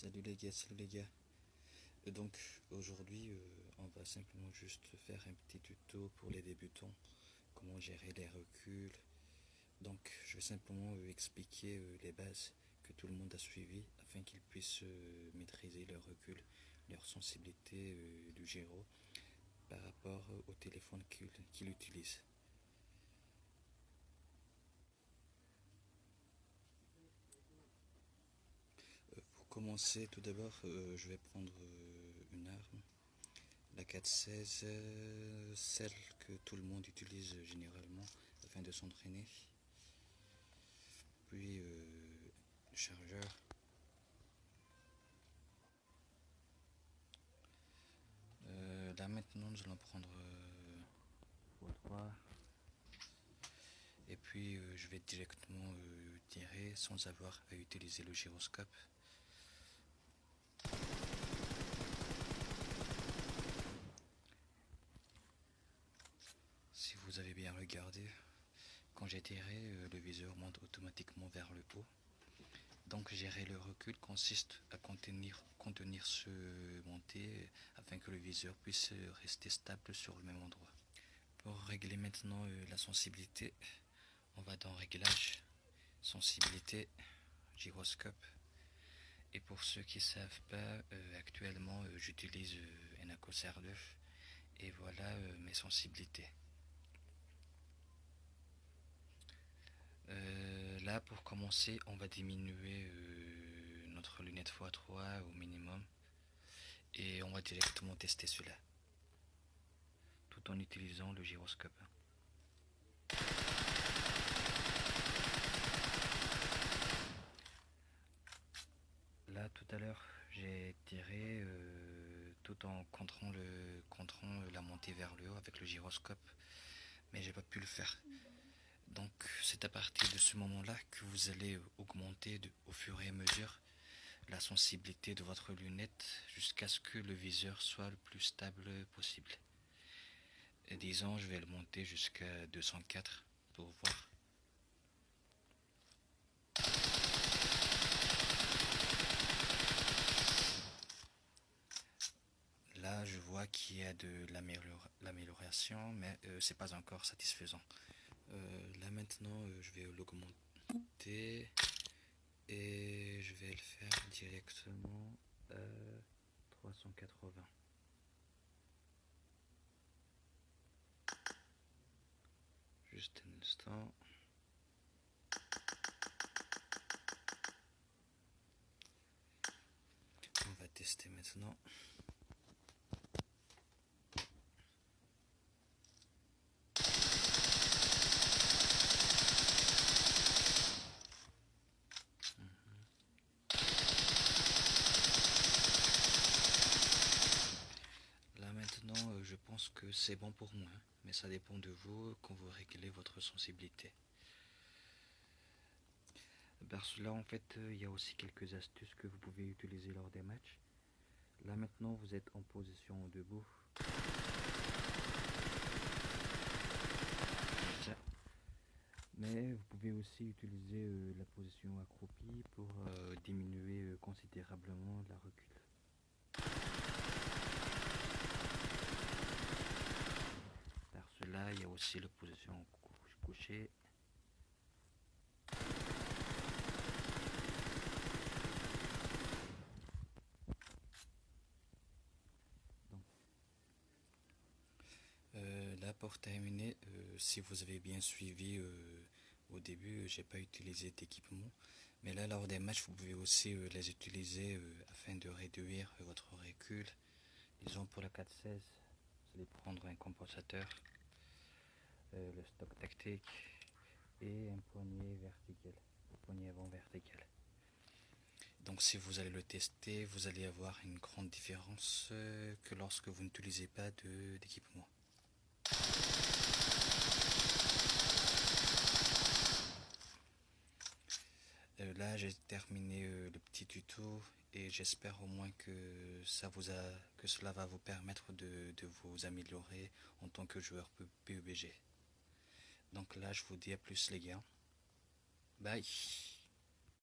Salut les gars. Donc aujourd'hui on va simplement juste faire un petit tuto pour les débutants, comment gérer les reculs. Donc je vais simplement expliquer les bases que tout le monde a suivies afin qu'ils puissent maîtriser leur recul, leur sensibilité du gyro par rapport au téléphone qu'ils utilisent. Pour commencer, tout d'abord, je vais prendre une arme. La 416, celle que tout le monde utilise généralement afin de s'entraîner. Puis le chargeur. Là maintenant nous allons prendre O3. Et puis je vais directement tirer sans avoir à utiliser le gyroscope. Si vous avez bien regardé, quand j'ai tiré, le viseur monte automatiquement vers le haut. Donc gérer le recul consiste à contenir ce montée afin que le viseur puisse rester stable sur le même endroit. Pour régler maintenant la sensibilité, on va dans Réglages, Sensibilité, Gyroscope. Et pour ceux qui ne savent pas, actuellement j'utilise Enacos R2 et voilà mes sensibilités. Là pour commencer on va diminuer notre lunette x3 au minimum et on va directement tester cela tout en utilisant le gyroscope. Là tout à l'heure j'ai tiré tout en contrôlant la montée vers le haut avec le gyroscope, mais j'ai pas pu le faire. Donc c'est à partir de ce moment là que vous allez augmenter au fur et à mesure la sensibilité de votre lunette jusqu'à ce que le viseur soit le plus stable possible. Et disons je vais le monter jusqu'à 204 pour voir. Là je vois qu'il y a de l'amélioration, mais c'est pas encore satisfaisant. Là maintenant je vais l'augmenter et je vais le faire directement à 380. Juste un instant. On va tester maintenant. Là maintenant je pense que c'est bon pour moi, mais ça dépend de vous quand vous réglez votre sensibilité. Parce que là en fait il y a aussi quelques astuces que vous pouvez utiliser lors des matchs. Là maintenant vous êtes en position debout. Mais vous pouvez aussi utiliser la position accroupie pour diminuer considérablement la recul. Par cela, il y a aussi la position couchée. Là pour terminer, si vous avez bien suivi au début, j'ai pas utilisé d'équipement, mais là lors des matchs vous pouvez aussi les utiliser afin de réduire votre recul. Disons pour la 416, vous allez prendre un compensateur, le stock tactique et un poignet vertical, un poignet avant vertical. Donc si vous allez le tester, vous allez avoir une grande différence que lorsque vous n'utilisez pas d'équipement. Là j'ai terminé le petit tuto et j'espère au moins que cela va vous permettre de vous améliorer en tant que joueur PUBG. Donc là je vous dis à plus les gars. Bye.